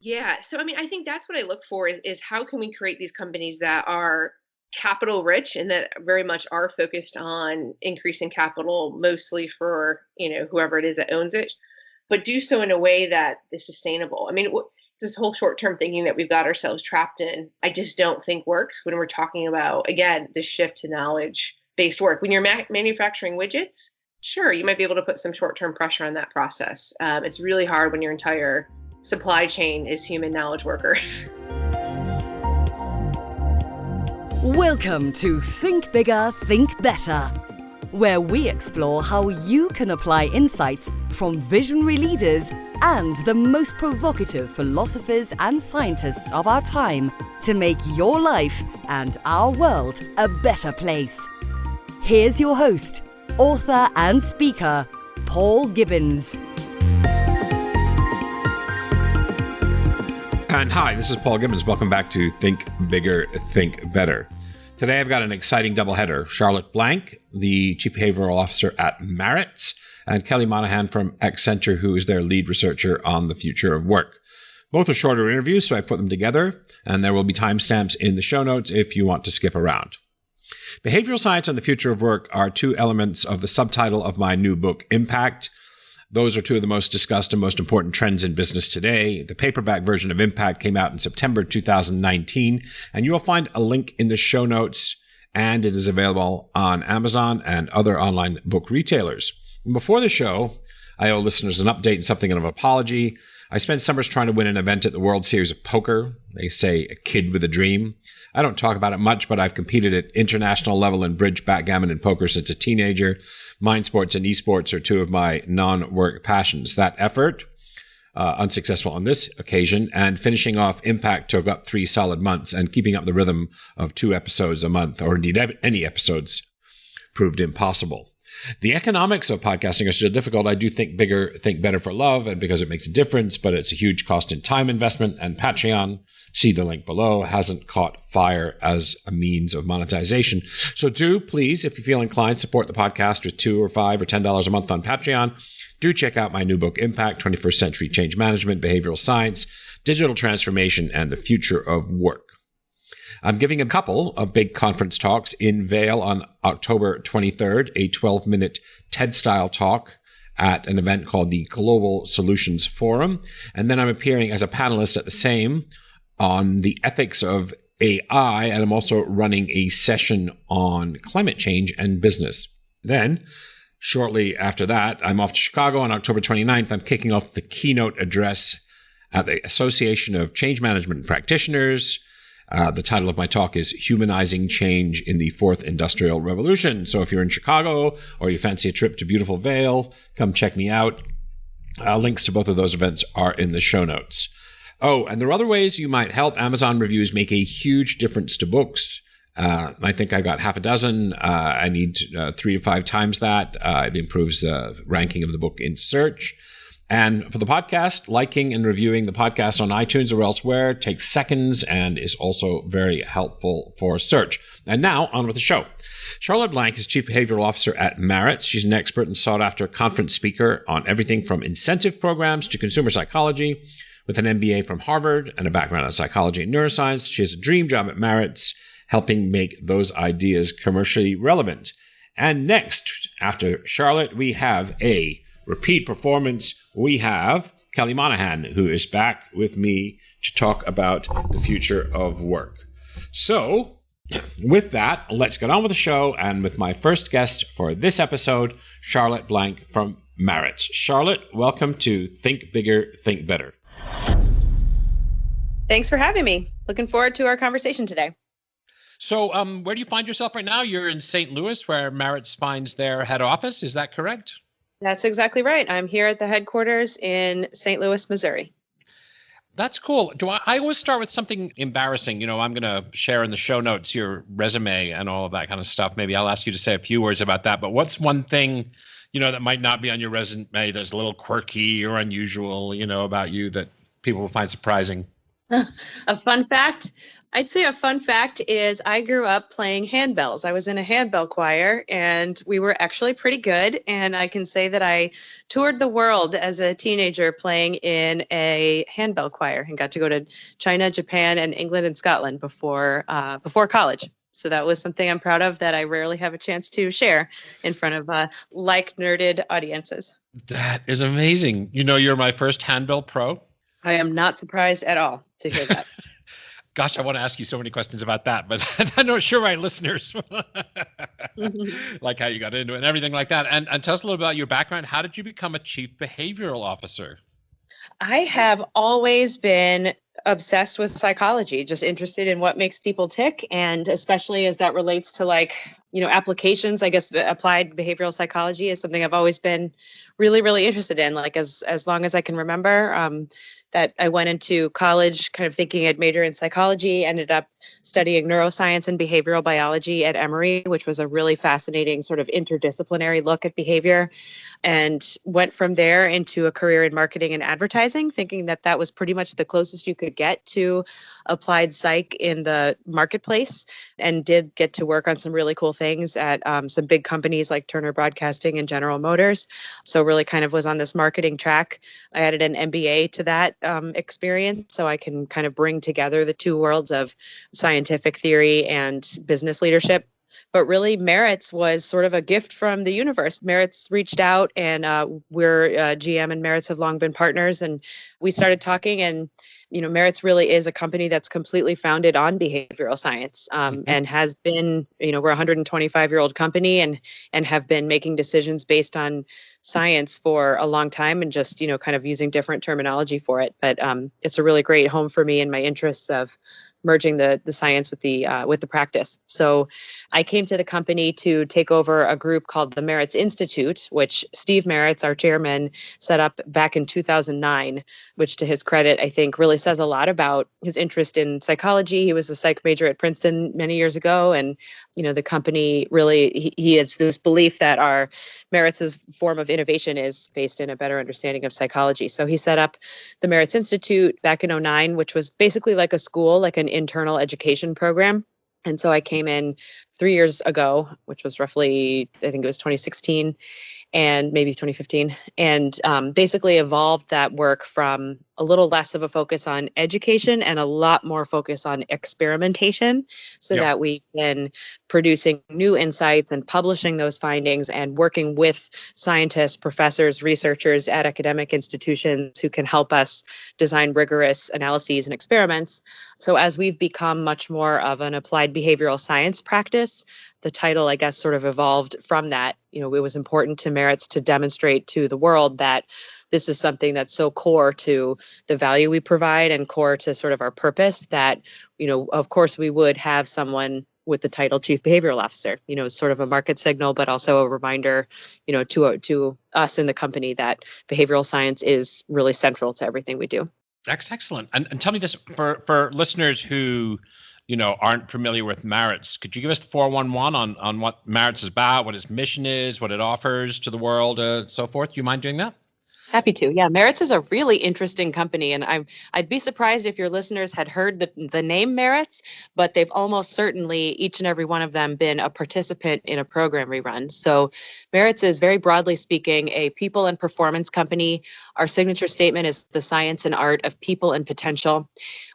Yeah. So, I mean, I think that's what I look for is how can we create these companies that are capital rich and that very much are focused on increasing capital, mostly for, whoever it is that owns it, but do so in a way that is sustainable. I mean, this whole short-term thinking that we've got ourselves trapped in, I just don't think works when we're talking about, again, the shift to knowledge-based work. When you're manufacturing widgets, sure, you might be able to put some short-term pressure on that process. It's really hard when your entire supply chain is human knowledge workers. Welcome to Think Bigger, Think Better, where we explore how you can apply insights from visionary leaders and the most provocative philosophers and scientists of our time to make your life and our world a better place. Here's your host, author and speaker, Paul Gibbons. And hi, this is Paul Gibbons. Welcome back to Think Bigger, Think Better. Today I've got an exciting doubleheader. Charlotte Blank, the Chief Behavioral Officer at Maritz, and Kelly Monahan from Accenture, who is their lead researcher on the future of work. Both are shorter interviews, so I put them together, and there will be timestamps in the show notes if you want to skip around. Behavioral science and the future of work are two elements of the subtitle of my new book, Impact. Those are two of the most discussed and most important trends in business today. The paperback version of Impact came out in September 2019, and you will find a link in the show notes, and it is available on Amazon and other online book retailers. And before the show, I owe listeners an update and something of an apology. I spent summers trying to win an event at the World Series of Poker. They say a kid with a dream. I don't talk about it much, but I've competed at international level in bridge, backgammon, and poker since a teenager. Mind sports and esports are two of my non-work passions. That effort, unsuccessful on this occasion, and finishing off Impact took up 3 solid months, and keeping up the rhythm of 2 episodes a month, or indeed any episodes, proved impossible. The economics of podcasting are still difficult. I do think bigger, think better for love, and because it makes a difference, but it's a huge cost in time investment, and Patreon, see the link below, hasn't caught fire as a means of monetization. So do please, if you feel inclined, support the podcast with $2 or $5 or $10 a month on Patreon. Do check out my new book, Impact, 21st Century Change Management, Behavioral Science, Digital Transformation, and the Future of Work. I'm giving a couple of big conference talks in Vail on October 23rd, a 12-minute TED-style talk at an event called the Global Solutions Forum. And then I'm appearing as a panelist at the same on the ethics of AI, and I'm also running a session on climate change and business. Then, shortly after that, I'm off to Chicago on October 29th. I'm kicking off the keynote address at the Association of Change Management Practitioners. The title of my talk is Humanizing Change in the Fourth Industrial Revolution. So if you're in Chicago or you fancy a trip to beautiful Vail, come check me out. Links to both of those events are in the show notes. Oh, and there are other ways you might help. Amazon reviews make a huge difference to books. I think I got half a dozen. I need 3 to 5 times that. It improves the ranking of the book in search. And for the podcast, liking and reviewing the podcast on iTunes or elsewhere takes seconds and is also very helpful for search. And now, on with the show. Charlotte Blank is Chief Behavioral Officer at Maritz. She's an expert and sought-after conference speaker on everything from incentive programs to consumer psychology. With an MBA from Harvard and a background in psychology and neuroscience, she has a dream job at Maritz, helping make those ideas commercially relevant. And next, after Charlotte, we have a repeat performance. We have Kelly Monahan, who is back with me to talk about the future of work. So, with that, let's get on with the show, and with my first guest for this episode, Charlotte Blank from Maritz. Charlotte, welcome to Think Bigger, Think Better. Thanks for having me. Looking forward to our conversation today. So where do you find yourself right now? You're in St. Louis, where Maritz finds their head office. Is that correct? That's exactly right. I'm here at the headquarters in St. Louis, Missouri. That's cool. I always start with something embarrassing. You know, I'm going to share in the show notes your resume and all of that kind of stuff. Maybe I'll ask you to say a few words about that. But what's one thing, that might not be on your resume that's a little quirky or unusual, about you that people will find surprising? A fun fact, I'd say a fun fact is I grew up playing handbells. I was in a handbell choir and we were actually pretty good. And I can say that I toured the world as a teenager playing in a handbell choir and got to go to China, Japan, and England and Scotland before college. So that was something I'm proud of that I rarely have a chance to share in front of like nerded audiences. That is amazing. You know, you're my first handbell pro. I am not surprised at all to hear that. Gosh, I want to ask you so many questions about that, but I'm not sure my listeners like how you got into it and everything like that. And tell us a little about your background. How did you become a chief behavioral officer? I have always been obsessed with psychology, just interested in what makes people tick. And especially as that relates to applications, I guess applied behavioral psychology is something I've always been really, really interested in, like as long as I can remember. That I went into college kind of thinking I'd major in psychology, ended up studying neuroscience and behavioral biology at Emory, which was a really fascinating sort of interdisciplinary look at behavior, and went from there into a career in marketing and advertising, thinking that that was pretty much the closest you could get to applied psych in the marketplace, and did get to work on some really cool things at some big companies like Turner Broadcasting and General Motors. So really kind of was on this marketing track. I added an MBA to that experience, so I can kind of bring together the two worlds of scientific theory and business leadership. But really, Merritt's was sort of a gift from the universe. Merritt's reached out, and we're GM and Merritt's have long been partners, and we started talking. And Merritt's really is a company that's completely founded on behavioral science, and has been. We're a 125-year-old company, and have been making decisions based on science for a long time, and just kind of using different terminology for it. But it's a really great home for me and my interests of merging the science with the practice. So I came to the company to take over a group called the Merritt's Institute, which Steve Merritt's, our chairman, set up back in 2009, which to his credit, I think really says a lot about his interest in psychology. He was a psych major at Princeton many years ago. And, the company really, he has this belief that our Merritt's form of innovation is based in a better understanding of psychology. So he set up the Merritt's Institute back in 2009, which was basically like a school, like an internal education program. And so I came in 3 years ago, which was roughly, I think it was 2016 and maybe 2015, and basically evolved that work from a little less of a focus on education and a lot more focus on experimentation, so that we've been producing new insights and publishing those findings and working with scientists, professors, researchers at academic institutions who can help us design rigorous analyses and experiments. So as we've become much more of an applied behavioral science practice, the title, I guess, sort of evolved from that. It was important to Merritt's to demonstrate to the world that this is something that's so core to the value we provide and core to sort of our purpose that, of course, we would have someone with the title Chief Behavioral Officer, sort of a market signal, but also a reminder, to us in the company that behavioral science is really central to everything we do. That's excellent. And tell me this, for listeners who aren't familiar with Merritt's, could you give us the 411 on what Merritt's is about, what its mission is, what it offers to the world, so forth? Do you mind doing that? Happy to. Yeah, Merritt's is a really interesting company, and I'd be surprised if your listeners had heard the name Merritt's, but they've almost certainly, each and every one of them, been a participant in a program we run. So Merritt's is, very broadly speaking, a people and performance company. Our signature statement is the science and art of people and potential.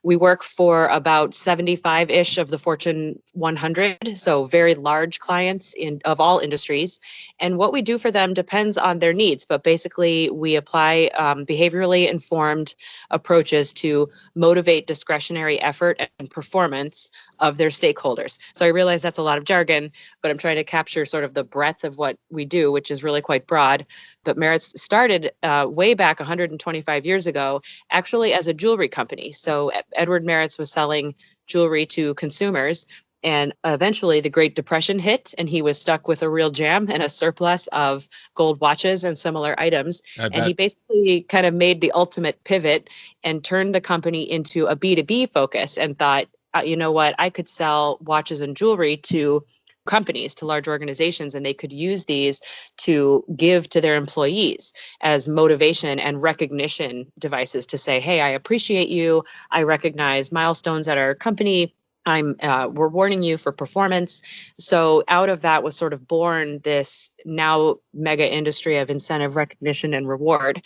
We work for about 75-ish of the Fortune 100, so very large clients of all industries. And what we do for them depends on their needs, but basically we apply behaviorally informed approaches to motivate discretionary effort and performance of their stakeholders. So I realize that's a lot of jargon, but I'm trying to capture sort of the breadth of what we do, which is really quite broad. But Merritt's started way back 125 years ago, actually as a jewelry company. So Edward Merritt's was selling jewelry to consumers. And eventually the Great Depression hit, and he was stuck with a real jam and a surplus of gold watches and similar items. And he basically kind of made the ultimate pivot and turned the company into a B2B focus and thought, you know what, I could sell watches and jewelry to companies, to large organizations, and they could use these to give to their employees as motivation and recognition devices to say, hey, I appreciate you. I recognize milestones at our company. I'm rewarding you for performance. So out of that was sort of born this now mega industry of incentive recognition and reward.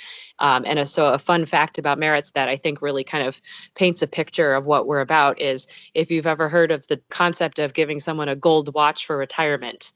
So a fun fact about Merits that I think really kind of paints a picture of what we're about is, if you've ever heard of the concept of giving someone a gold watch for retirement,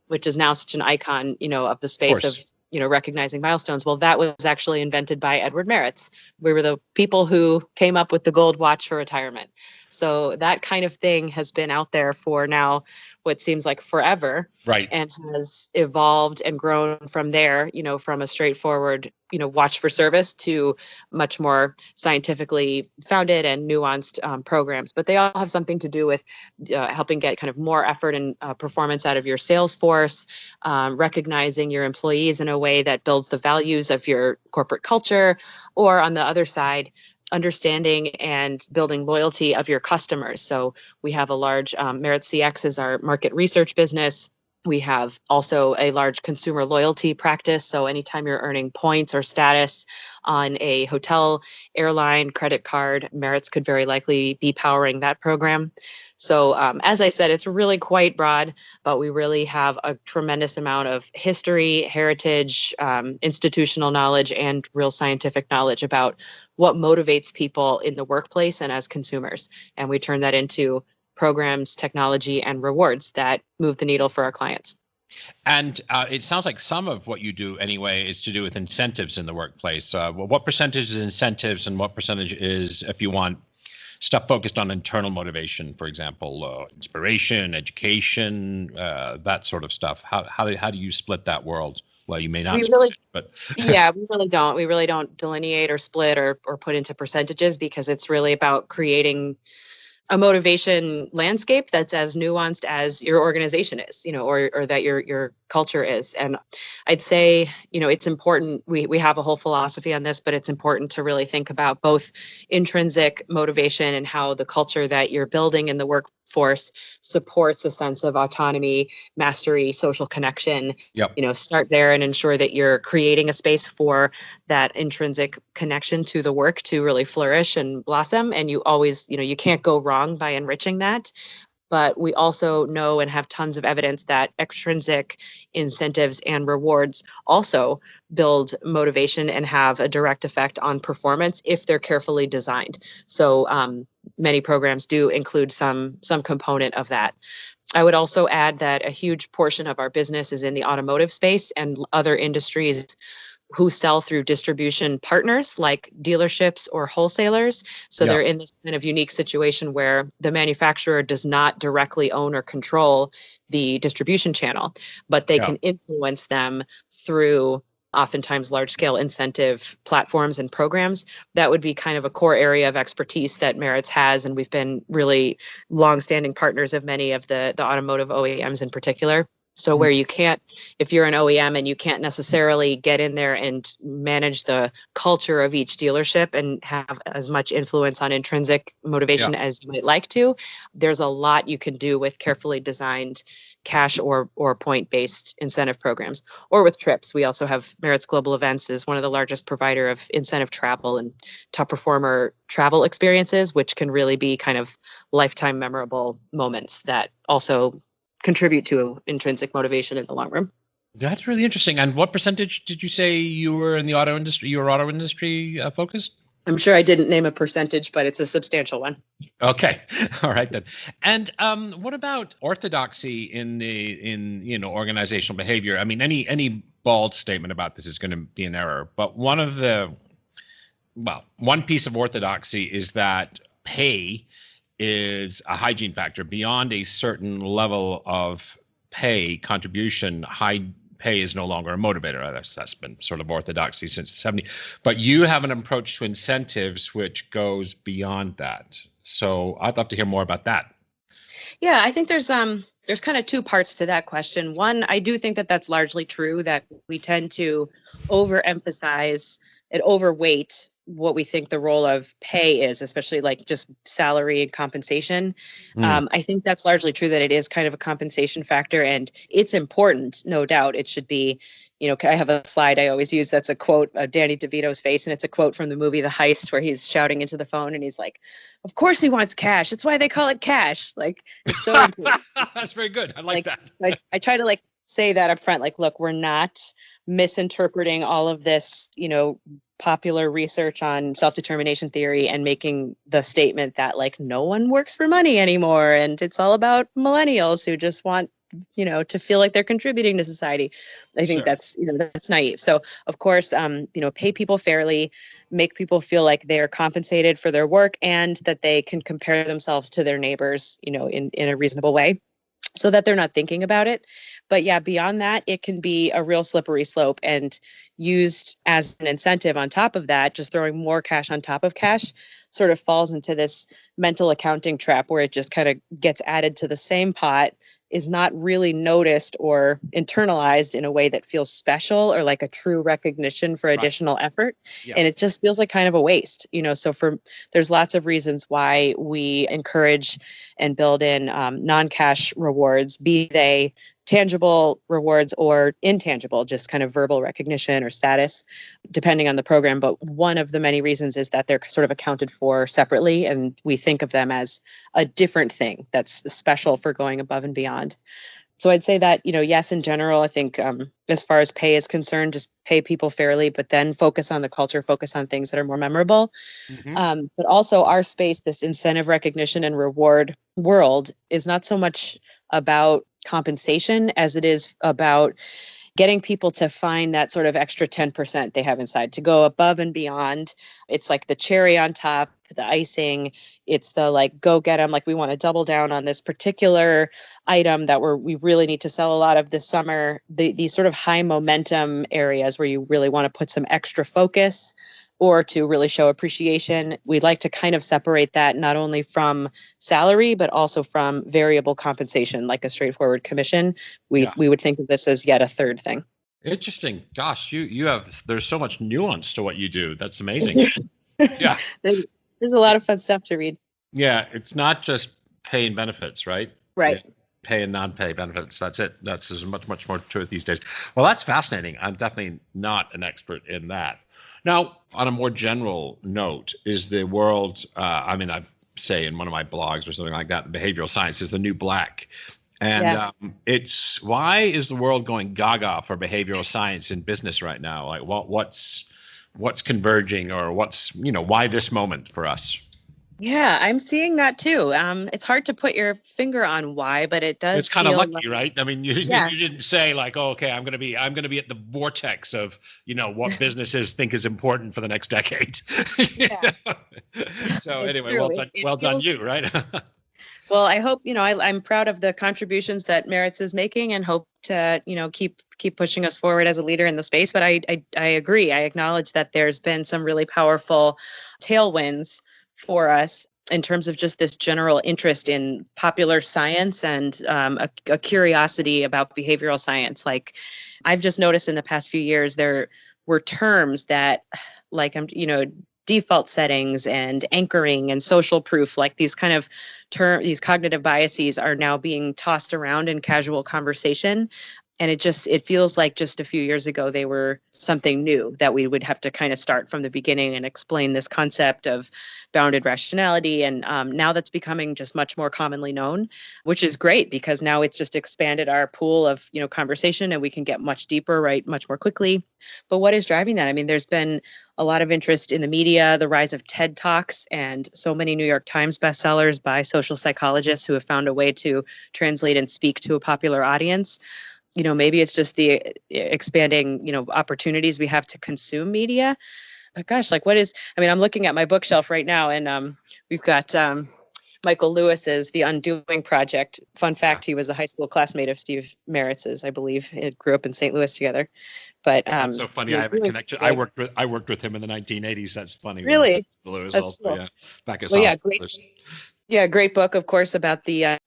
which is now such an icon, of the space of recognizing milestones. Well, that was actually invented by Edward Merits. We were the people who came up with the gold watch for retirement. So that kind of thing has been out there for now what seems like forever, right? And has evolved and grown from there, from a straightforward, watch for service to much more scientifically founded and nuanced programs. But they all have something to do with helping get kind of more effort and performance out of your sales force, recognizing your employees in a way that builds the values of your corporate culture, or on the other side, understanding and building loyalty of your customers. So we have a large Merit CX is our market research business. We have also a large consumer loyalty practice. So anytime you're earning points or status on a hotel, airline, credit card, Merits could very likely be powering that program. So as I said, it's really quite broad, but we really have a tremendous amount of history, heritage, institutional knowledge, and real scientific knowledge about what motivates people in the workplace and as consumers. And we turn that into programs, technology, and rewards that move the needle for our clients. And it sounds like some of what you do anyway is to do with incentives in the workplace. What percentage is incentives and what percentage is, if you want, stuff focused on internal motivation, for example, inspiration, education, that sort of stuff? How do you split that world? Well, you may not, but yeah, we really don't. We really don't delineate or split or put into percentages, because it's really about creating a motivation landscape that's as nuanced as your organization is, or that your culture is. And I'd say, it's important. We have a whole philosophy on this, but it's important to really think about both intrinsic motivation and how the culture that you're building in the workforce supports a sense of autonomy, mastery, social connection. Yep. Start there and ensure that you're creating a space for that intrinsic connection to the work to really flourish and blossom. And you always, you can't go wrong by enriching that. But we also know and have tons of evidence that extrinsic incentives and rewards also build motivation and have a direct effect on performance if they're carefully designed. So many programs do include some component of that. I would also add that a huge portion of our business is in the automotive space and other industries who sell through distribution partners like dealerships or wholesalers. So they're in this kind of unique situation where the manufacturer does not directly own or control the distribution channel, but they can influence them through oftentimes large-scale incentive platforms and programs. That would be kind of a core area of expertise that Merits has, and we've been really long-standing partners of many of the automotive OEMs in particular. So where you can't, if you're an OEM and you can't necessarily get in there and manage the culture of each dealership and have as much influence on intrinsic motivation as you might like to, there's a lot you can do with carefully designed cash or point-based incentive programs. Or with trips. We also have Merits Global Events is one of the largest provider of incentive travel and top performer travel experiences, which can really be kind of lifetime memorable moments that also contribute to intrinsic motivation in the long run. That's really interesting. And what percentage did you say you were in the auto industry? You were auto industry focused? I'm sure I didn't name a percentage, but it's a substantial one. Okay. All right then. And what about orthodoxy in organizational behavior? I mean, any bald statement about this is going to be an error. But one piece of orthodoxy is that pay is a hygiene factor. Beyond a certain level of pay contribution, high pay is no longer a motivator. That's been sort of orthodoxy since the 70s. But you have an approach to incentives which goes beyond that. So I'd love to hear more about that. Yeah, I think there's kind of two parts to that question. One, I do think that that's largely true, that we tend to overemphasize and overweight what we think the role of pay is, especially like just salary and compensation. I think that's largely true, that it is kind of a compensation factor, and it's important, no doubt. It should be, I have a slide I always use that's a quote of Danny DeVito's face, and it's a quote from the movie The Heist where he's shouting into the phone and he's like, of course he wants cash. That's why they call it cash. Like, it's so important. That's very good. I like that. I try to say that up front, look, we're not misinterpreting all of this, popular research on self-determination theory and making the statement that no one works for money anymore. And it's all about millennials who just want, to feel like they're contributing to society. I think that's naive. So of course, pay people fairly, make people feel like they are compensated for their work and that they can compare themselves to their neighbors, in a reasonable way, so that they're not thinking about it. But yeah, beyond that, it can be a real slippery slope, and used as an incentive on top of that, just throwing more cash on top of cash sort of falls into this mental accounting trap where it just kind of gets added to the same pot, is not really noticed or internalized in a way that feels special or like a true recognition for additional effort. Yeah. And it just feels like kind of a waste, so there's lots of reasons why we encourage and build in non-cash rewards, be they tangible rewards or intangible, just kind of verbal recognition or status, depending on the program. But one of the many reasons is that they're sort of accounted for separately, and we think of them as a different thing that's special for going above and beyond. So I'd say that, yes, in general, I think as far as pay is concerned, just pay people fairly, but then focus on the culture, focus on things that are more memorable. Mm-hmm. But also our space, this incentive recognition and reward world, is not so much about compensation as it is about getting people to find that sort of extra 10% they have inside, to go above and beyond. It's like the cherry on top, the icing. It's the go get them. We want to double down on this particular item that we really need to sell a lot of this summer. These sort of high momentum areas where you really want to put some extra focus or to really show appreciation. We'd like to kind of separate that not only from salary, but also from variable compensation, like a straightforward commission. We would think of this as yet a third thing. Interesting. Gosh, there's so much nuance to what you do. That's amazing. Yeah. There's a lot of fun stuff to read. Yeah. It's not just pay and benefits, right? Right. Yeah. Pay and non-pay benefits. That's it. There's much more to it these days. Well, that's fascinating. I'm definitely not an expert in that. Now, on a more general note, is the world, I say in one of my blogs or something like that, behavioral science is the new black. And it's, why is the world going gaga for behavioral science in business right now? What's converging, or why this moment for us? Yeah, I'm seeing that too. It's hard to put your finger on why, but it does. It's kind of lucky, right? I mean, you didn't say okay, I'm going to be at the vortex of what businesses think is important for the next decade. Yeah. So anyway, well done, you, right? Well, I hope I'm proud of the contributions that Merits is making, and hope to keep pushing us forward as a leader in the space. But I agree. I acknowledge that there's been some really powerful tailwinds for us in terms of just this general interest in popular science and a curiosity about behavioral science. I've just noticed in the past few years, there were terms that default settings and anchoring and social proof, these kind of these cognitive biases are now being tossed around in casual conversation. And it feels like just a few years ago, they were something new that we would have to kind of start from the beginning and explain this concept of bounded rationality. And now that's becoming just much more commonly known, which is great, because now it's just expanded our pool of, conversation, and we can get much deeper, right, much more quickly. But what is driving that? I mean, there's been a lot of interest in the media, the rise of TED Talks, and so many New York Times bestsellers by social psychologists who have found a way to translate and speak to a popular audience. Maybe it's just the expanding, opportunities we have to consume media. But gosh, I'm looking at my bookshelf right now, and we've got Michael Lewis's The Undoing Project. Fun fact, he was a high school classmate of Steve Maritz's, I believe. It grew up in St. Louis together. But that's so funny. I have a connection. I worked with him in the 1980s. That's funny. Really? Lewis that's also, cool. yeah. Back at great. Yeah, great book, of course, about the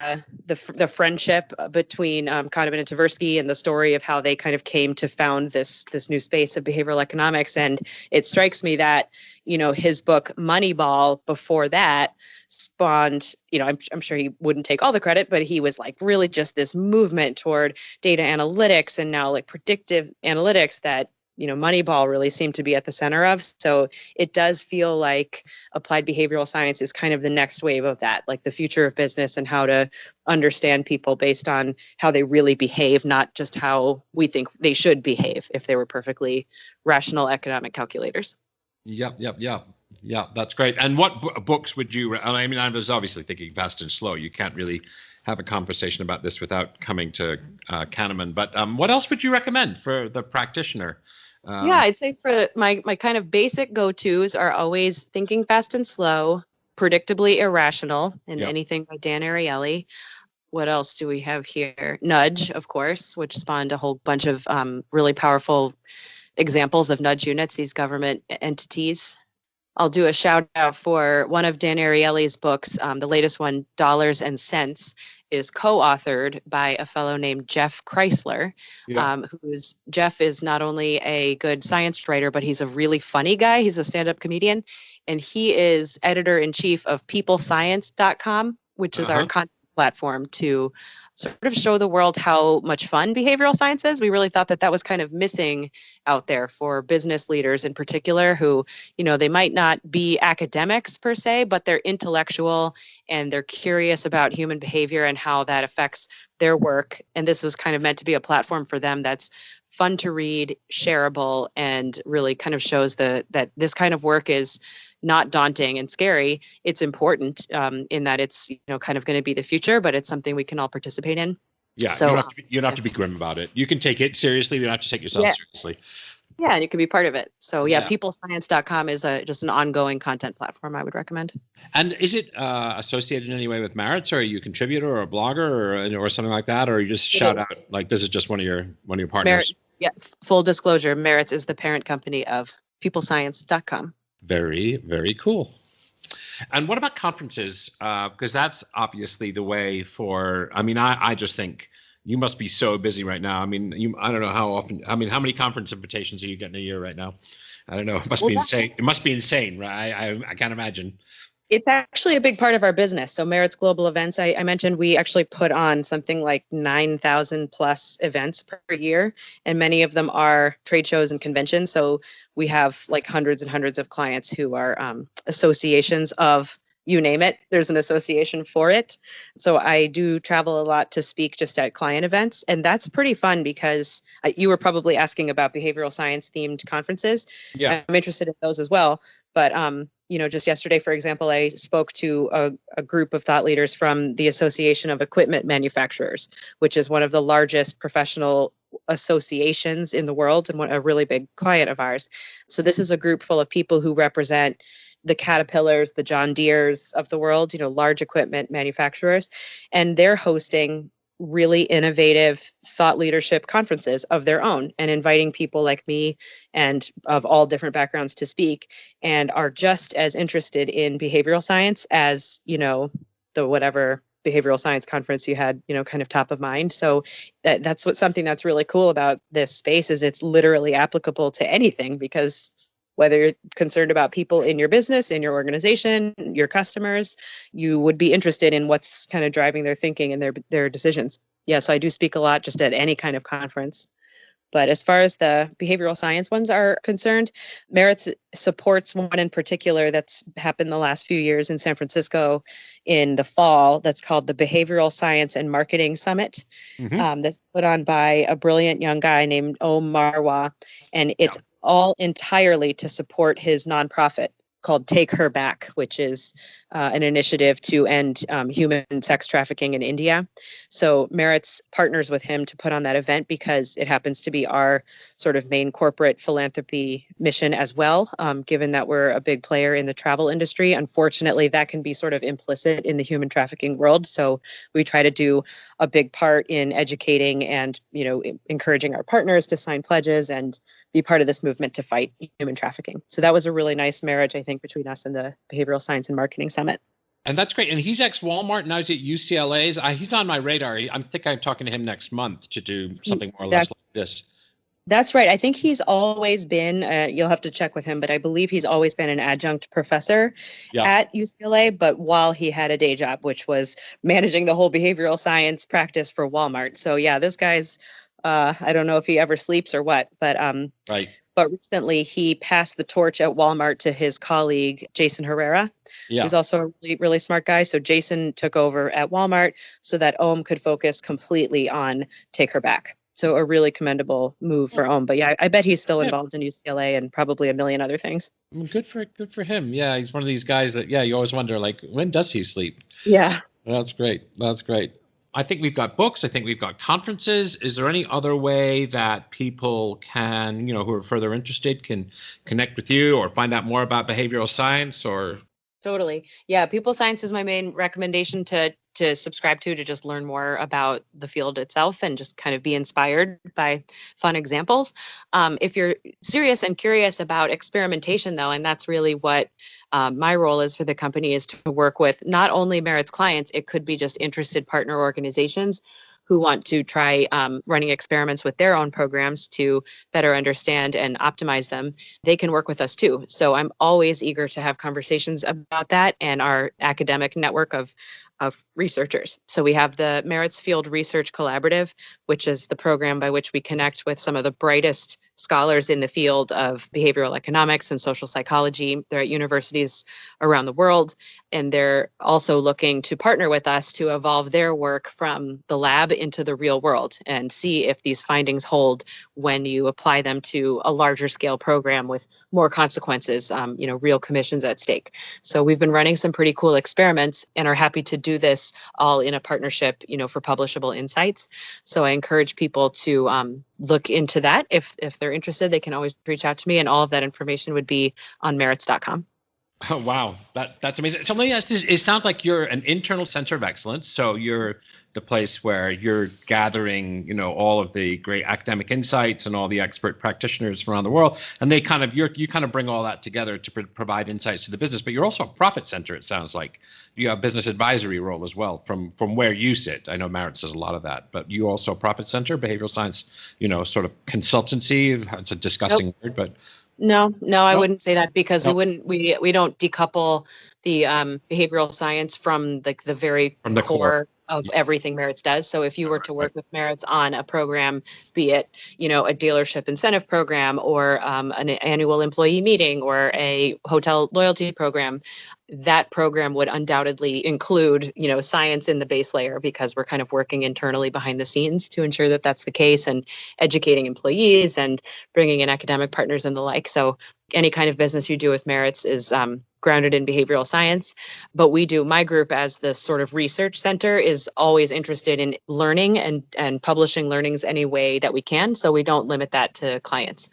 friendship between Kahneman and Tversky, and the story of how they kind of came to found this new space of behavioral economics. And it strikes me that, his book Moneyball before that spawned, I'm sure he wouldn't take all the credit, but he was like really just this movement toward data analytics and now like predictive analytics that Moneyball really seemed to be at the center of. So it does feel like applied behavioral science is kind of the next wave of that, like the future of business and how to understand people based on how they really behave, not just how we think they should behave if they were perfectly rational economic calculators. Yep. Yeah, that's great. And what books would you, I mean, I was obviously thinking Fast and Slow. You can't really have a conversation about this without coming to Kahneman. But what else would you recommend for the practitioner? Yeah, I'd say for my kind of basic go-tos are always Thinking Fast and Slow, Predictably Irrational, and anything by Dan Ariely. What else do we have here? Nudge, of course, which spawned a whole bunch of really powerful examples of nudge units, these government entities. I'll do a shout out for one of Dan Ariely's books. The latest one, Dollars and Cents, is co-authored by a fellow named Jeff Chrysler, Jeff is not only a good science writer, but he's a really funny guy. He's a stand-up comedian, and he is editor-in-chief of peoplescience.com, which is our content platform to sort of show the world how much fun behavioral science is. We really thought that was kind of missing out there for business leaders in particular who, they might not be academics per se, but they're intellectual and they're curious about human behavior and how that affects their work. And this was kind of meant to be a platform for them that's fun to read, shareable, and really kind of shows that this kind of work is not daunting and scary. It's important in that it's kind of going to be the future, but it's something we can all participate in. Yeah, so you don't have to be grim about it. You can take it seriously. You don't have to take yourself seriously. Yeah, and you can be part of it. So peoplescience.com is just an ongoing content platform I would recommend. And is it associated in any way with Merritt's, or are you a contributor or a blogger or something like that, or you just shout out like this is just one of your partners? Full disclosure, Merritt's is the parent company of peoplescience.com. Very, very cool. And what about conferences? Because that's obviously the way for, I just think you must be so busy right now. I don't know how often, how many conference invitations are you getting a year right now? I don't know. It must be insane. It must be insane, right? I can't imagine. It's actually a big part of our business. So Merritt's Global Events, I mentioned we actually put on something like 9,000 plus events per year, and many of them are trade shows and conventions. So we have like hundreds and hundreds of clients who are associations of, you name it, there's an association for it. So I do travel a lot to speak just at client events. And that's pretty fun because you were probably asking about behavioral science themed conferences. Yeah, I'm interested in those as well. But just yesterday, for example, I spoke to a group of thought leaders from the Association of Equipment Manufacturers, which is one of the largest professional associations in the world and a really big client of ours. So this is a group full of people who represent the Caterpillars, the John Deeres of the world, large equipment manufacturers, and they're hosting really innovative thought leadership conferences of their own and inviting people like me and of all different backgrounds to speak, and are just as interested in behavioral science as, the whatever behavioral science conference you had, kind of top of mind. So that's something that's really cool about this space is it's literally applicable to anything, because whether you're concerned about people in your business, in your organization, your customers, you would be interested in what's kind of driving their thinking and their decisions. Yeah, so I do speak a lot just at any kind of conference. But as far as the behavioral science ones are concerned, Merritt's supports one in particular that's happened the last few years in San Francisco in the fall that's called the Behavioral Science and Marketing Summit. That's put on by a brilliant young guy named Om Marwa. And it's all entirely to support his nonprofit called Take Her Back, which is an initiative to end human sex trafficking in India. So Merritt's partners with him to put on that event because it happens to be our sort of main corporate philanthropy mission as well, given that we're a big player in the travel industry. Unfortunately, that can be sort of implicit in the human trafficking world. So we try to do a big part in educating and, encouraging our partners to sign pledges and be part of this movement to fight human trafficking. So that was a really nice marriage, I think, between us and the Behavioral Science and Marketing Summit. And that's great. And he's ex-Walmart. Now he's at UCLA's. He's on my radar. I think I'm talking to him next month to do something more or less like this. That's right. I think he's always been, you'll have to check with him, but I believe he's always been an adjunct professor at UCLA. But while he had a day job, which was managing the whole behavioral science practice for Walmart. So yeah, this guy's, I don't know if he ever sleeps or what, but right. But recently he passed the torch at Walmart to his colleague, Jason Herrera, who's also a really, really smart guy. So Jason took over at Walmart so that Ohm could focus completely on Take Her Back. So a really commendable move for Ohm. But yeah, I bet he's still involved in UCLA and probably a million other things. Good for him. Yeah, he's one of these guys that, you always wonder, like, when does he sleep? Yeah. That's great. I think we've got books. I think we've got conferences. Is there any other way that people can, who are further interested, can connect with you or find out more about behavioral science or? Totally. Yeah. People Science is my main recommendation to subscribe to just learn more about the field itself and just kind of be inspired by fun examples. If you're serious and curious about experimentation, though, and that's really what my role is for the company, is to work with not only Merit's clients, it could be just interested partner organizations who want to try running experiments with their own programs to better understand and optimize them. They can work with us too. So I'm always eager to have conversations about that and our academic network of researchers. So we have the Merits Field Research Collaborative, which is the program by which we connect with some of the brightest scholars in the field of behavioral economics and social psychology. They're at universities around the world, and they're also looking to partner with us to evolve their work from the lab into the real world and see if these findings hold when you apply them to a larger scale program with more consequences, real commissions at stake. So we've been running some pretty cool experiments and are happy to do this all in a partnership, for publishable insights. So I encourage people to look into that. If they're interested, they can always reach out to me, and all of that information would be on merits.com. Oh, wow. That's amazing. So let me ask this. It sounds like you're an internal center of excellence. So you're the place where you're gathering, all of the great academic insights and all the expert practitioners from around the world. And they you kind of bring all that together to provide insights to the business. But you're also a profit center, it sounds like. You have a business advisory role as well from where you sit. I know Merit does a lot of that, but you also a profit center, behavioral science, sort of consultancy. It's a disgusting word, but. No, I wouldn't say that, because we don't decouple the behavioral science from the very core of everything Merits does. So if you were to work with Merits on a program, be it, a dealership incentive program or an annual employee meeting or a hotel loyalty program, that program would undoubtedly include, science in the base layer, because we're kind of working internally behind the scenes to ensure that that's the case, and educating employees and bringing in academic partners and the like. So any kind of business you do with Merits is grounded in behavioral science. But my group as the sort of research center is always interested in learning and publishing learnings any way that we can. So we don't limit that to clients.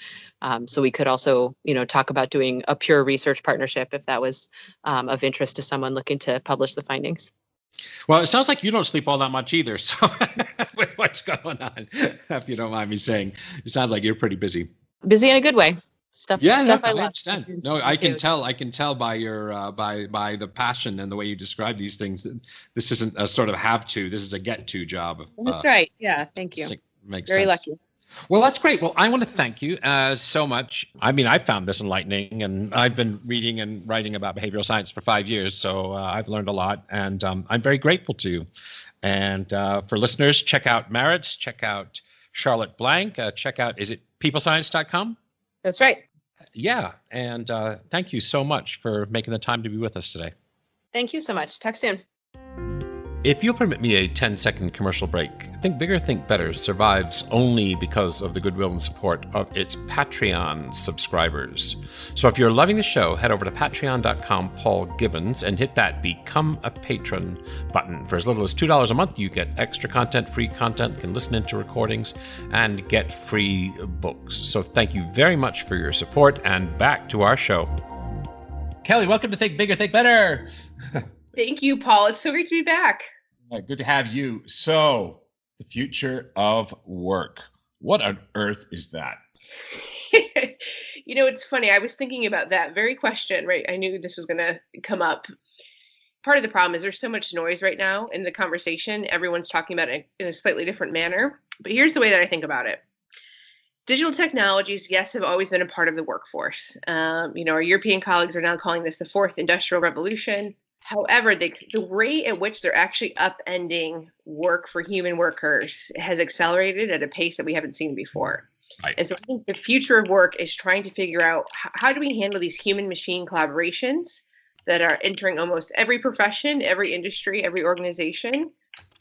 So we could also, talk about doing a pure research partnership if that was of interest to someone looking to publish the findings. Well, it sounds like you don't sleep all that much either. So with what's going on, if you don't mind me saying, it sounds like you're pretty busy. Busy in a good way. Stuff I love. Understand. No, I can tell by your by the passion and the way you describe these things that this isn't a sort of have to. This is a get to job. That's right. Yeah. Thank you. Makes Very sense. lucky. Well, that's great. Well, I want to thank you so much. I mean, I found this enlightening, and I've been reading and writing about behavioral science for 5 years, so I've learned a lot, and I'm very grateful to you. And for listeners, check out Merits, check out Charlotte Blank, check out, is it peoplescience.com? That's right. Yeah, and thank you so much for making the time to be with us today. Thank you so much. Talk soon. If you'll permit me a 10-second commercial break, Think Bigger, Think Better survives only because of the goodwill and support of its Patreon subscribers. So if you're loving the show, head over to patreon.com, Paul Gibbons, and hit that Become a Patron button. For as little as $2 a month, you get extra content, free content, can listen into recordings, and get free books. So thank you very much for your support, and back to our show. Kelly, welcome to Think Bigger, Think Better. Thank you, Paul. It's so great to be back. Good to have you. So, the future of work. What on earth is that? It's funny. I was thinking about that very question, right? I knew this was going to come up. part of the problem is there's so much noise right now in the conversation. Everyone's talking about it in a slightly different manner. But here's the way that I think about it. Digital technologies, yes, have always been a part of the workforce. Our European colleagues are now calling this the fourth industrial revolution. However, the rate at which they're actually upending work for human workers has accelerated at a pace that we haven't seen before. Right. And so I think the future of work is trying to figure out how do we handle these human-machine collaborations that are entering almost every profession, every industry, every organization.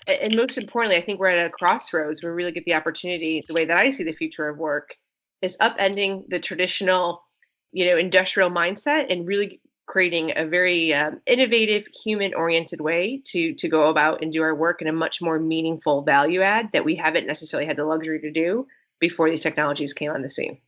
And most importantly, I think we're at a crossroads where we really get the opportunity, the way that I see the future of work, is upending the traditional, industrial mindset and really creating a very innovative, human-oriented way to go about and do our work in a much more meaningful value add that we haven't necessarily had the luxury to do before these technologies came on the scene.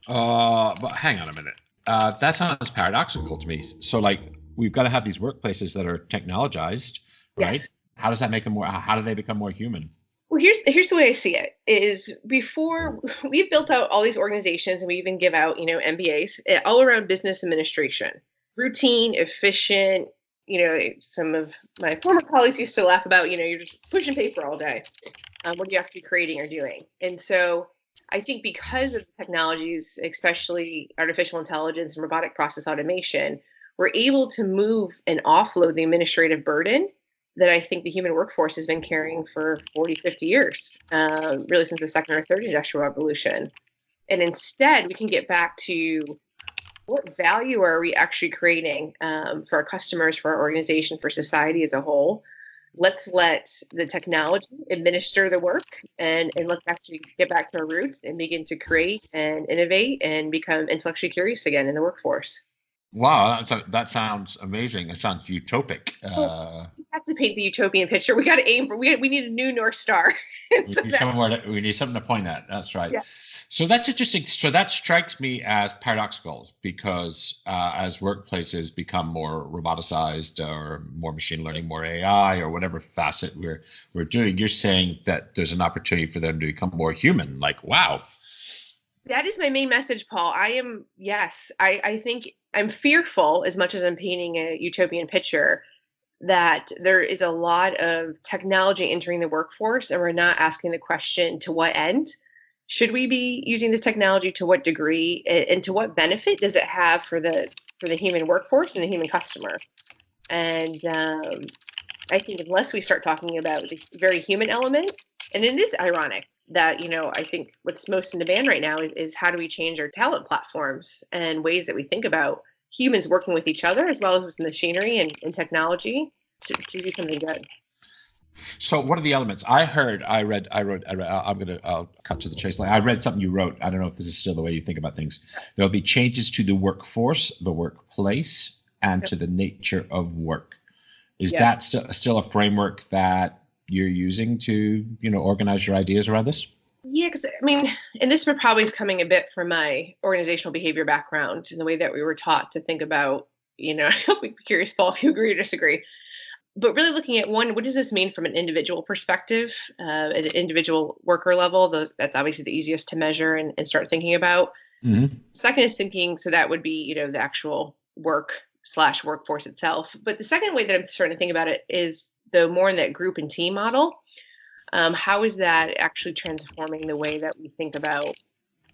But hang on a minute. That sounds paradoxical to me. So, like, we've got to have these workplaces that are technologized, right? Yes. How does that make them more? How do they become more human? Well, here's the way I see it. Is before we've built out all these organizations, and we even give out, MBAs all around business administration, routine, efficient. Some of my former colleagues used to laugh about, you're just pushing paper all day. What are you actually creating or doing? And so I think because of the technologies, especially artificial intelligence and robotic process automation, we're able to move and offload the administrative burden that I think the human workforce has been carrying for 40, 50 years, really since the second or third industrial revolution. And instead, we can get back to what value are we actually creating for our customers, for our organization, for society as a whole. Let's let the technology administer the work and let's actually get back to our roots and begin to create and innovate and become intellectually curious again in the workforce. Wow, that sounds amazing. It sounds utopic. We have to paint the utopian picture. We got to aim for. We need a new North Star. We need something to point at. That's right. Yeah. So that's interesting. So that strikes me as paradoxical because as workplaces become more roboticized or more machine learning, more AI, or whatever facet we're doing, you're saying that there's an opportunity for them to become more human. Like, wow. That is my main message, Paul. I think I'm fearful, as much as I'm painting a utopian picture, that there is a lot of technology entering the workforce and we're not asking the question, to what end? Should we be using this technology? To what degree? And to what benefit does it have for the human workforce and the human customer? And I think unless we start talking about the very human element, and it is ironic that, I think what's most in demand right now is how do we change our talent platforms and ways that we think about humans working with each other as well as with machinery and technology to do something good. So what are the elements? I'll cut to the chase. I read something you wrote. I don't know if this is still the way you think about things. There'll be changes to the workforce, the workplace, and to the nature of work. Is that still a framework that you're using to, organize your ideas around this? Yeah, because and this probably is coming a bit from my organizational behavior background and the way that we were taught to think about, I'll be curious, Paul, if you agree or disagree. But really looking at one, what does this mean from an individual perspective, at an individual worker level? That's obviously the easiest to measure and start thinking about. Mm-hmm. Second is thinking, so that would be, the actual work/workforce itself. But the second way that I'm starting to think about it is the more in that group and team model. How is that actually transforming the way that we think about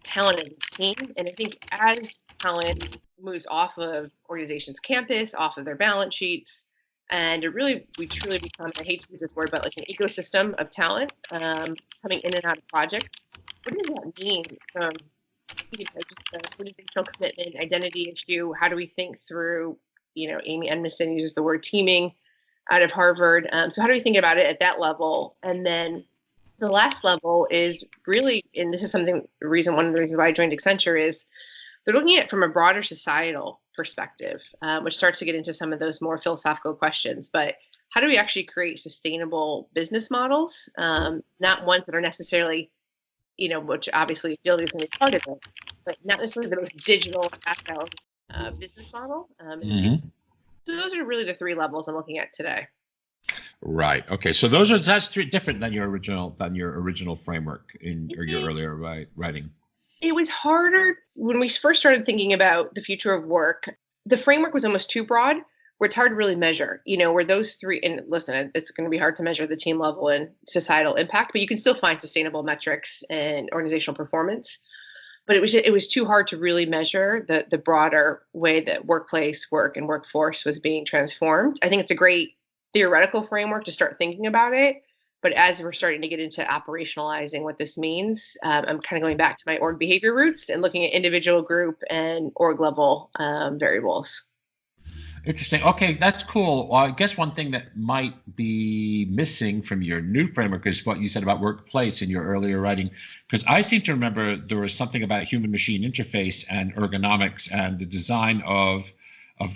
talent as a team? And I think as talent moves off of organizations' campus, off of their balance sheets, and we truly become, I hate to use this word, but like an ecosystem of talent coming in and out of projects. What does that mean from just the organizational commitment, identity issue? How do we think through, Amy Edmondson uses the word teaming out of Harvard. So how do we think about it at that level? And then the last level is really, and this is one of the reasons why I joined Accenture, is they're looking at it from a broader societal perspective, which starts to get into some of those more philosophical questions. But how do we actually create sustainable business models? Not ones that are necessarily, which obviously Jill is going to be part of it, but not necessarily the most digital, agile business model. Mm-hmm. So those are really the three levels I'm looking at today. Right. Okay. So that's three different than your original framework or your earlier writing. It was harder when we first started thinking about the future of work. The framework was almost too broad, where it's hard to really measure, where those three, and listen, it's going to be hard to measure the team level and societal impact, but you can still find sustainable metrics and organizational performance. But it was too hard to really measure the broader way that workplace, work, and workforce was being transformed. I think it's a great theoretical framework to start thinking about it. But as we're starting to get into operationalizing what this means, I'm kind of going back to my org behavior roots and looking at individual, group, and org level variables. Interesting. Okay, that's cool. Well, I guess one thing that might be missing from your new framework is what you said about workplace in your earlier writing, because I seem to remember there was something about human-machine interface and ergonomics and the design of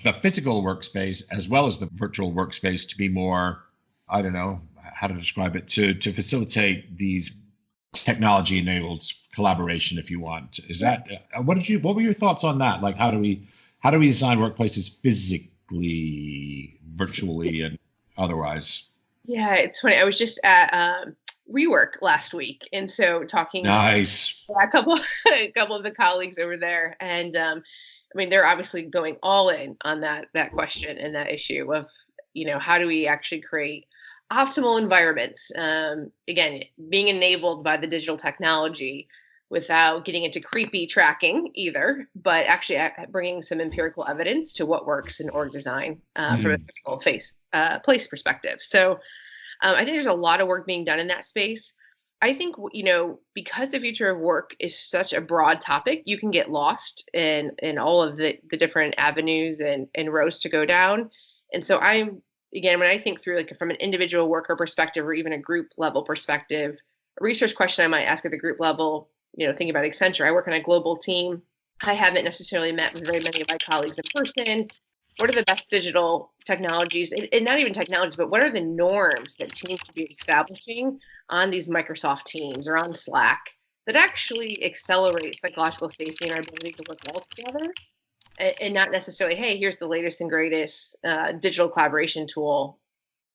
the physical workspace as well as the virtual workspace to be more, I don't know how to describe it, to facilitate these technology-enabled collaboration, if you want. Is that what were your thoughts on that? Like, how do we design workplaces physically, virtually, and otherwise? Yeah, it's funny. I was just at rework last week, and so talking nice to a couple of the colleagues over there, and I mean, they're obviously going all in on that question and that issue of how do we actually create optimal environments, again, being enabled by the digital technology without getting into creepy tracking either, but actually bringing some empirical evidence to what works in org design from a physical place perspective. So I think there's a lot of work being done in that space. I think, because the future of work is such a broad topic, you can get lost in all of the different avenues and roads to go down. And so again, when I think through like from an individual worker perspective or even a group level perspective, a research question I might ask at the group level, thinking about Accenture, I work on a global team. I haven't necessarily met with very many of my colleagues in person. What are the best digital technologies, and not even technologies, but what are the norms that teams should be establishing on these Microsoft Teams or on Slack that actually accelerate psychological safety and our ability to work well together? And not necessarily, hey, here's the latest and greatest digital collaboration tool.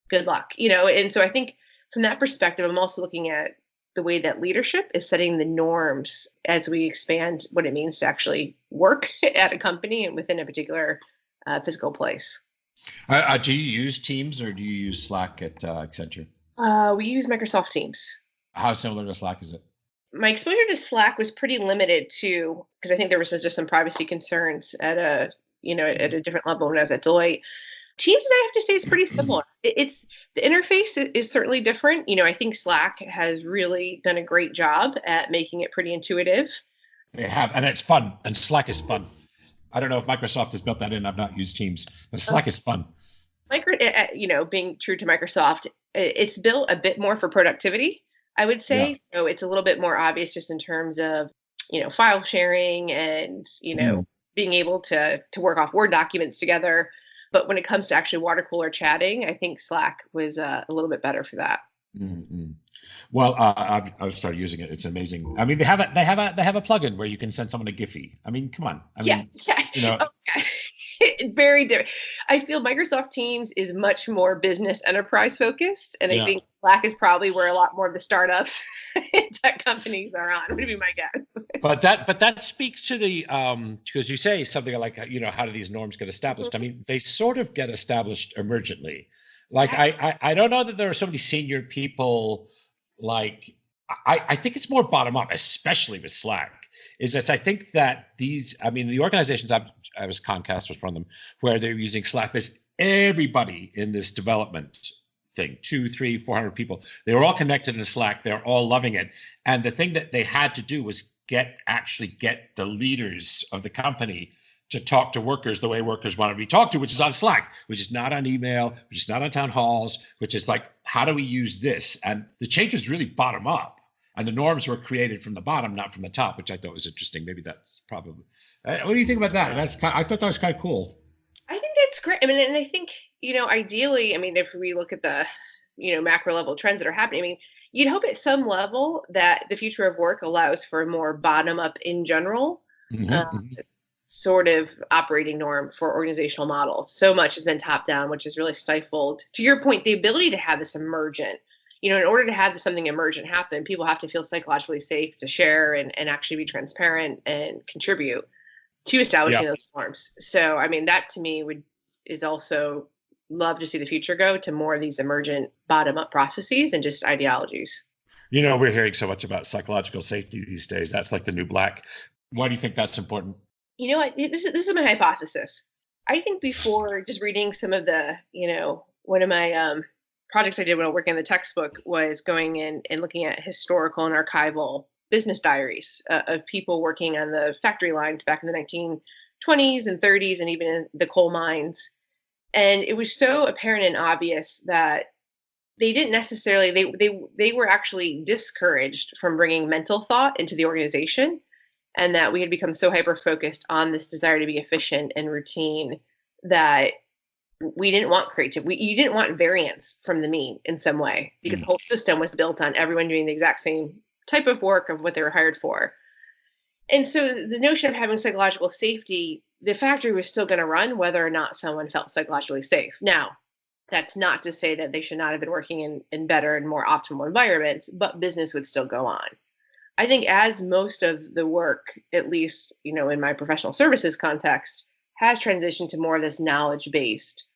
Good luck, And so I think from that perspective, I'm also looking at the way that leadership is setting the norms as we expand what it means to actually work at a company and within a particular physical place. Do you use Teams or do you use Slack at Accenture? We use Microsoft Teams. How similar to Slack is it? My exposure to Slack was pretty limited too, because I think there was just some privacy concerns at a different level when I was at Deloitte. Teams, I have to say, is pretty similar. It's the interface is certainly different. I think Slack has really done a great job at making it pretty intuitive. They have, and it's fun. And Slack is fun. I don't know if Microsoft has built that in. I've not used Teams, but Slack is fun. Being true to Microsoft, it's built a bit more for productivity, I would say. Yeah. So it's a little bit more obvious just in terms of, file sharing and, being able to work off Word documents together. But when it comes to actually water cooler chatting, I think Slack was a little bit better for that. Mm-hmm. Well, I've started using it. It's amazing. I mean, they have a plugin where you can send someone a Giphy. I mean, come on. Yeah. Okay. Very different. I feel Microsoft Teams is much more business enterprise focused, and I think Slack is probably where a lot more of the startups and tech companies are on. Would be my guess. But that speaks to the because you say something like how do these norms get established? I mean, they sort of get established emergently. Like I don't know that there are so many senior people. Like I think it's more bottom up, especially with Slack. I think that the organizations I was Comcast was one of them, where they're using Slack. There's everybody in this development thing, 200, 300, 400 people. They were all connected in Slack. They're all loving it. And the thing that they had to do was get the leaders of the company to talk to workers the way workers want to be talked to, which is on Slack, which is not on email, which is not on town halls, which is like, how do we use this? And the change is really bottom up. And the norms were created from the bottom, not from the top, which I thought was interesting. Maybe that's probably. What do you think about that? I thought that was kind of cool. I think that's great. I mean, and I think, ideally, if we look at the, macro level trends that are happening, you'd hope at some level that the future of work allows for a more bottom up in general sort of operating norm for organizational models. So much has been top down, which has really stifled, to your point, the ability to have this emergent. In order to have something emergent happen, people have to feel psychologically safe to share and actually be transparent and contribute to establishing those norms. So, that to me would is also love to see the future go to more of these emergent bottom-up processes and just ideologies. We're hearing so much about psychological safety these days. That's like the new black. Why do you think that's important? This is my hypothesis. I think before just reading some of the, one of my projects I did when I was working on the textbook was going in and looking at historical and archival business diaries of people working on the factory lines back in the 1920s and 30s and even in the coal mines. And it was so apparent and obvious that they didn't necessarily, they were actually discouraged from bringing mental thought into the organization, and that we had become so hyper-focused on this desire to be efficient and routine that we didn't want creativity. You didn't want variance from the mean in some way, because the whole system was built on everyone doing the exact same type of work of what they were hired for. And so the notion of having psychological safety, the factory was still going to run whether or not someone felt psychologically safe. Now, that's not to say that they should not have been working in better and more optimal environments, but business would still go on. I think as most of the work, at least, in my professional services context, has transitioned to more of this knowledge-based,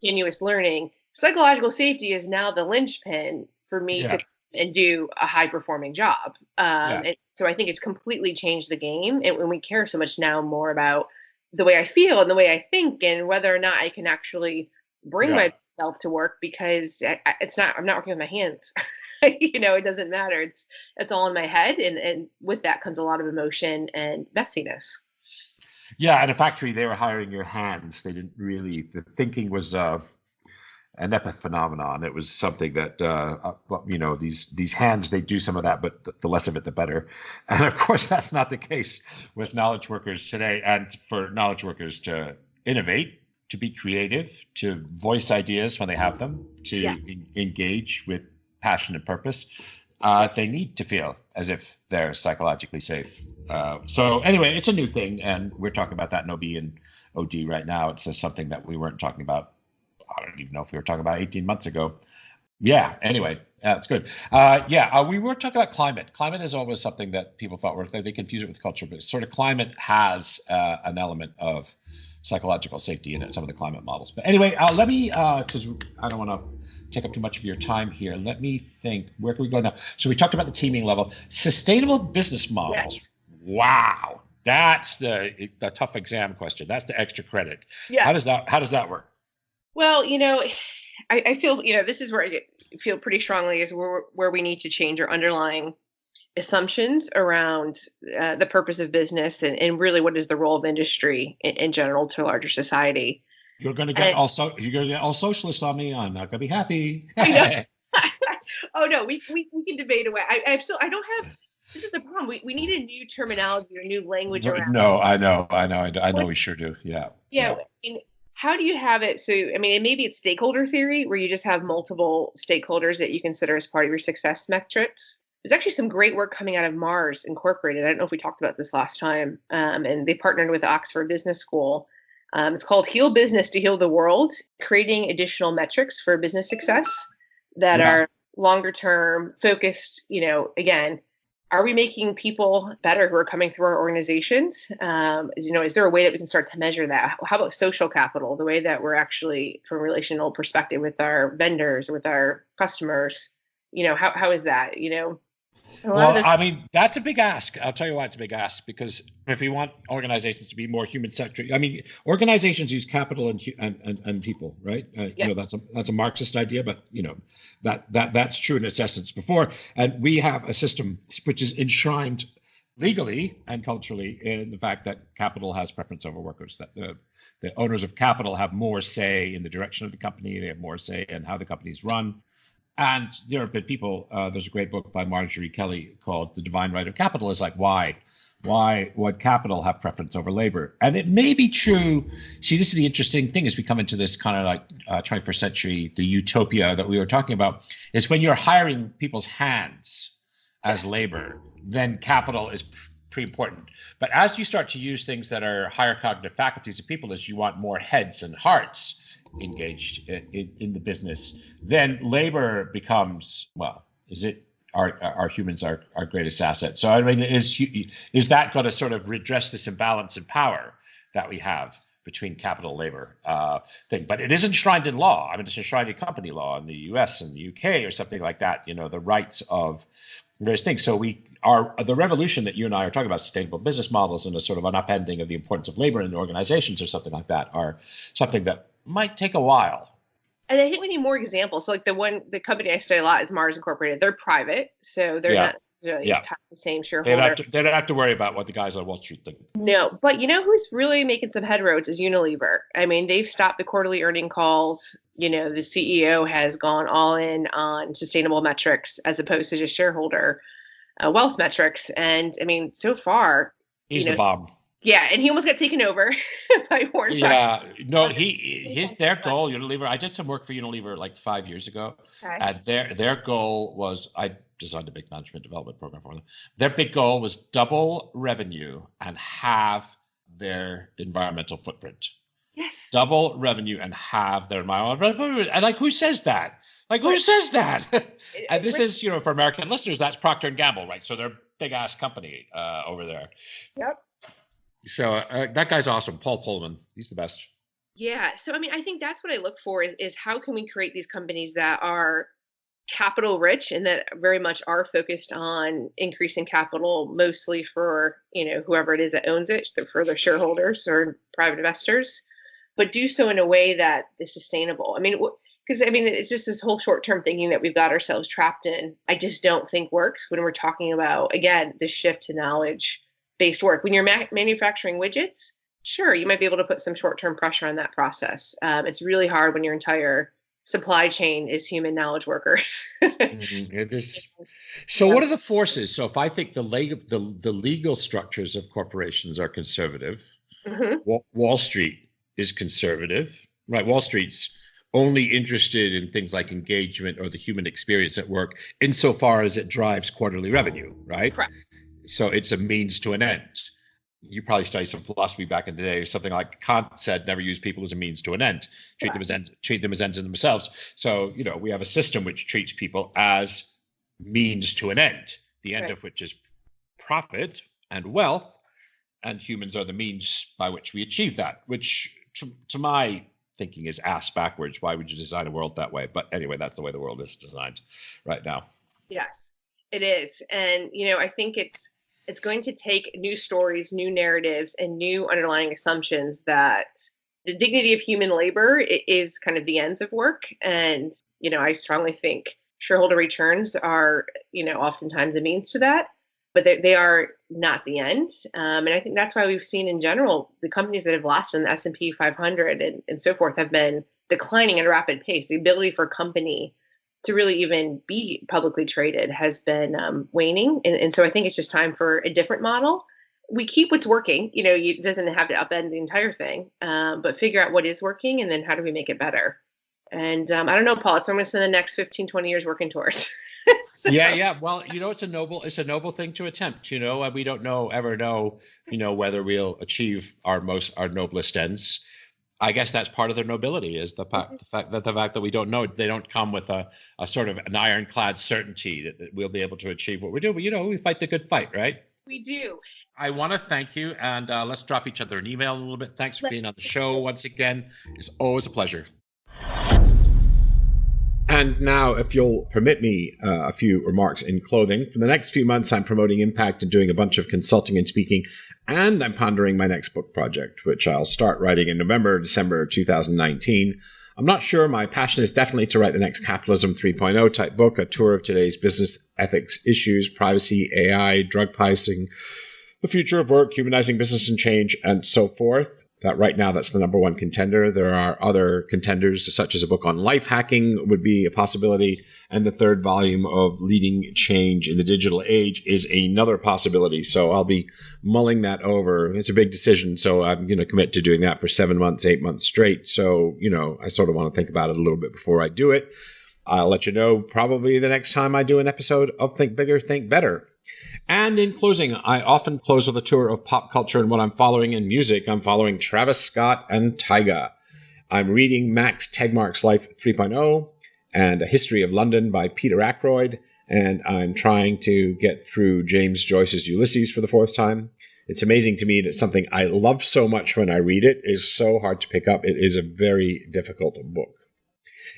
continuous learning, psychological safety is now the linchpin for me to and do a high-performing job. And so I think it's completely changed the game. And when we care so much now more about the way I feel and the way I think and whether or not I can actually bring myself to work, because I'm not working with my hands. It doesn't matter. It's all in my head. And with that comes a lot of emotion and messiness. Yeah. At a factory, they were hiring your hands. They didn't really, the thinking was an epiphenomenon. It was something that, these hands, they do some of that, but the less of it, the better. And of course, that's not the case with knowledge workers today. And for knowledge workers to innovate, to be creative, to voice ideas when they have them, to engage with passion and purpose, they need to feel as if they're psychologically safe. So anyway, it's a new thing, and we're talking about that in OB and OD right now. It's just something that we weren't talking about. I don't even know if we were talking about 18 months ago. Yeah, anyway, that's good. We were talking about climate. Climate is always something that people thought they confuse it with culture, but sort of climate has an element of psychological safety in it, some of the climate models. But anyway, let me, because I don't want to take up too much of your time here. Let me think, where can we go now? So we talked about the teaming level. Sustainable business models. Yes. Wow. That's the tough exam question. That's the extra credit. Yeah. How does that work? Well, I feel, this is where I feel pretty strongly is where we need to change our underlying assumptions around the purpose of business and really what is the role of industry in general to a larger society. You're going to get all socialists on me. I'm not going to be happy. Oh no, we can debate away. I don't have. This is the problem. We need a new terminology or new language around. No, I know. We sure do. Yeah. Yeah. How do you have it? So, maybe it's stakeholder theory where you just have multiple stakeholders that you consider as part of your success metrics. There's actually some great work coming out of Mars Incorporated. I don't know if we talked about this last time. And they partnered with the Oxford Business School. It's called Heal Business to Heal the World, creating additional metrics for business success that are longer term focused. Again, are we making people better who are coming through our organizations? Is there a way that we can start to measure that? How about social capital, the way that we're actually, from a relational perspective with our vendors, with our customers, how is that, that's a big ask. I'll tell you why it's a big ask, because if we want organizations to be more human-centric, organizations use capital and people, right? Yes. That's a Marxist idea, but that's true in its essence before. And we have a system which is enshrined legally and culturally in the fact that capital has preference over workers, that the owners of capital have more say in the direction of the company, they have more say in how the company's run. And there have been people, there's a great book by Marjorie Kelly called The Divine Right of Capital, is like, why would capital have preference over labor? And it may be true. See, this is the interesting thing as we come into this kind of like 21st century, the utopia that we were talking about, is when you're hiring people's hands as labor, then capital is pretty important. But as you start to use things that are higher cognitive faculties of people, as you want more heads and hearts engaged in the business, then labor becomes, our humans our greatest asset. So is that going to sort of redress this imbalance in power that we have between capital and labor thing. But it is enshrined in law. I mean, it's enshrined in company law in the US and the UK or something like that, the rights of various things. So the revolution that you and I are talking about, sustainable business models and a sort of an upending of the importance of labor in organizations or something like that, are something that might take a while. And I think we need more examples. So like the company I study a lot is Mars Incorporated. They're private, so they're not really tied to the same shareholder. They don't have to worry about what the guys on Wall Street think. No, but who's really making some headroads is Unilever. I mean, they've stopped the quarterly earning calls. The CEO has gone all in on sustainable metrics as opposed to just shareholder wealth metrics. And I mean, so far, he's the bomb. Yeah, and he almost got taken over by Warren Buffett. Yeah, no, their goal, Unilever. I did some work for Unilever like 5 years ago, and their goal was, I designed a big management development program for them. Their big goal was double revenue and halve their environmental footprint. Yes. Double revenue and halve their environmental footprint. And like, who says that? Who says that? And this is, for American listeners, that's Procter & Gamble, right? So they're a big ass company over there. Yep. So that guy's awesome. Paul Pullman. He's the best. Yeah. So, I mean, I think that's what I look for is how can we create these companies that are capital rich and that very much are focused on increasing capital, mostly for, whoever it is that owns it, for their shareholders or private investors, but do so in a way that is sustainable. I mean, because it's just this whole short-term thinking that we've got ourselves trapped in. I just don't think works when we're talking about, again, the shift to knowledge-based work. When you're manufacturing widgets, sure, you might be able to put some short-term pressure on that process. It's really hard when your entire supply chain is human knowledge workers. It is. So what are the forces? So if I think the legal structures of corporations are conservative, Wall Street is conservative, right? Wall Street's only interested in things like engagement or the human experience at work insofar as it drives quarterly revenue, right? Correct. So it's a means to an end. You probably studied some philosophy back in the day. Something like Kant said, never use people as a means to an end. Treat them as ends in themselves. So, we have a system which treats people as means to an end, the end of which is profit and wealth, and humans are the means by which we achieve that, which to my thinking is ass backwards. Why would you design a world that way? But anyway, that's the way the world is designed right now. Yes, it is. And, I think it's going to take new stories, new narratives, and new underlying assumptions that the dignity of human labor is kind of the ends of work. And, I strongly think shareholder returns are, oftentimes a means to that, but they are not the end. And I think that's why we've seen in general, the companies that have lost in the S&P 500 and so forth have been declining at a rapid pace. The ability for a company to really even be publicly traded has been waning. And so I think it's just time for a different model. We keep what's working, it doesn't have to upend the entire thing, but figure out what is working and then how do we make it better? And I don't know, Paul, it's what I'm going to spend the next 15, 20 years working towards. So. Yeah. Well, it's a noble thing to attempt, we don't ever know, whether we'll achieve our noblest ends. I guess that's part of their nobility is the fact that we don't know. They don't come with a sort of an ironclad certainty that we'll be able to achieve what we're doing. But, we fight the good fight, right? We do. I want to thank you, and let's drop each other an email a little bit. Thanks for being on the show once again. It's always a pleasure. And now, if you'll permit me a few remarks in clothing. For the next few months, I'm promoting Impact and doing a bunch of consulting and speaking, and I'm pondering my next book project, which I'll start writing in November, December 2019. I'm not sure. My passion is definitely to write the next Capitalism 3.0 type book, a tour of today's business ethics issues, privacy, AI, drug pricing, the future of work, humanizing business and change, and so forth. That right now, that's the number one contender. There are other contenders, such as a book on life hacking would be a possibility. And the third volume of Leading Change in the Digital Age is another possibility. So I'll be mulling that over. It's a big decision. So I'm going to commit to doing that for 7 months, 8 months straight. So, I sort of want to think about it a little bit before I do it. I'll let you know probably the next time I do an episode of Think Bigger, Think Better. And in closing, I often close with a tour of pop culture and what I'm following in music. I'm following Travis Scott and Tyga. I'm reading Max Tegmark's Life 3.0 and A History of London by Peter Ackroyd. And I'm trying to get through James Joyce's Ulysses for the fourth time. It's amazing to me that something I love so much when I read it is so hard to pick up. It is a very difficult book.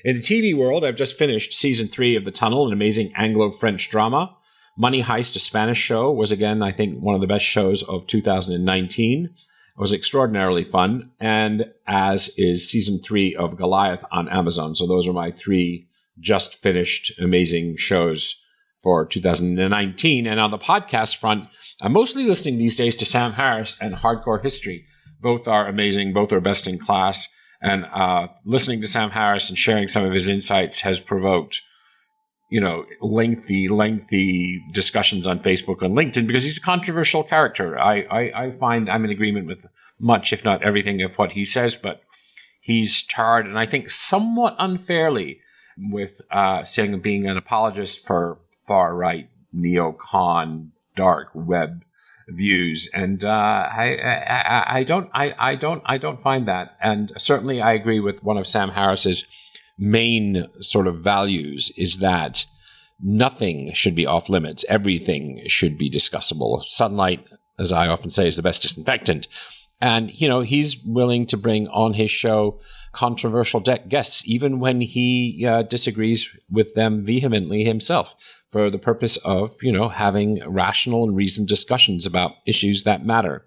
In the TV world, I've just finished season 3 of The Tunnel, an amazing Anglo-French drama. Money Heist, a Spanish show, was again, I think, one of the best shows of 2019. It was extraordinarily fun, and as is season 3 of Goliath on Amazon. So those are my 3 just finished amazing shows for 2019. And on the podcast front, I'm mostly listening these days to Sam Harris and Hardcore History. Both are amazing. Both are best in class. And listening to Sam Harris and sharing some of his insights has provoked, lengthy discussions on Facebook and LinkedIn because he's a controversial character. I find I'm in agreement with much, if not everything, of what he says, but he's tarred, and I think somewhat unfairly, with saying being an apologist for far-right neocon dark web views, and I don't find that. And certainly, I agree with one of Sam Harris's main sort of values is that nothing should be off limits. Everything should be discussable. Sunlight, as I often say, is the best disinfectant. And he's willing to bring on his show controversial guests, even when he disagrees with them vehemently himself, for the purpose of, having rational and reasoned discussions about issues that matter.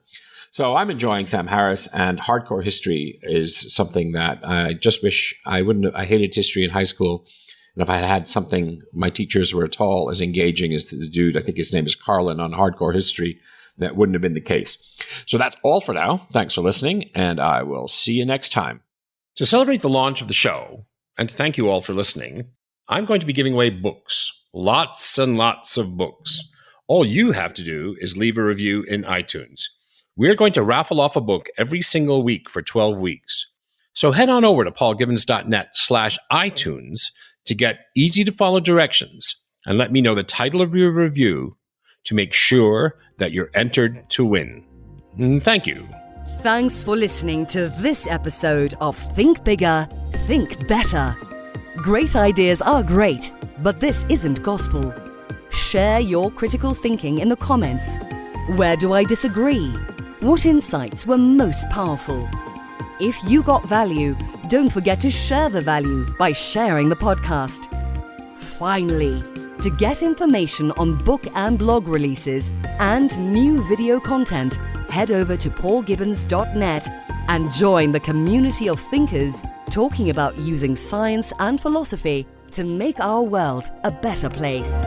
So I'm enjoying Sam Harris, and Hardcore History is something that I just wish I wouldn't. I hated history in high school, and if I had something, my teachers were at all as engaging as the dude, I think his name is Carlin, on Hardcore History, that wouldn't have been the case. So that's all for now. Thanks for listening, and I will see you next time. To celebrate the launch of the show, and to thank you all for listening, I'm going to be giving away books. Lots and lots of books. All you have to do is leave a review in iTunes. We're going to raffle off a book every single week for 12 weeks. So head on over to paulgibbons.net/iTunes to get easy-to-follow directions and let me know the title of your review to make sure that you're entered to win. Thank you. Thanks for listening to this episode of Think Bigger, Think Better. Great ideas are great, but this isn't gospel. Share your critical thinking in the comments. Where do I disagree? What insights were most powerful? If you got value, don't forget to share the value by sharing the podcast. Finally, to get information on book and blog releases and new video content, head over to paulgibbons.net and join the community of thinkers talking about using science and philosophy to make our world a better place.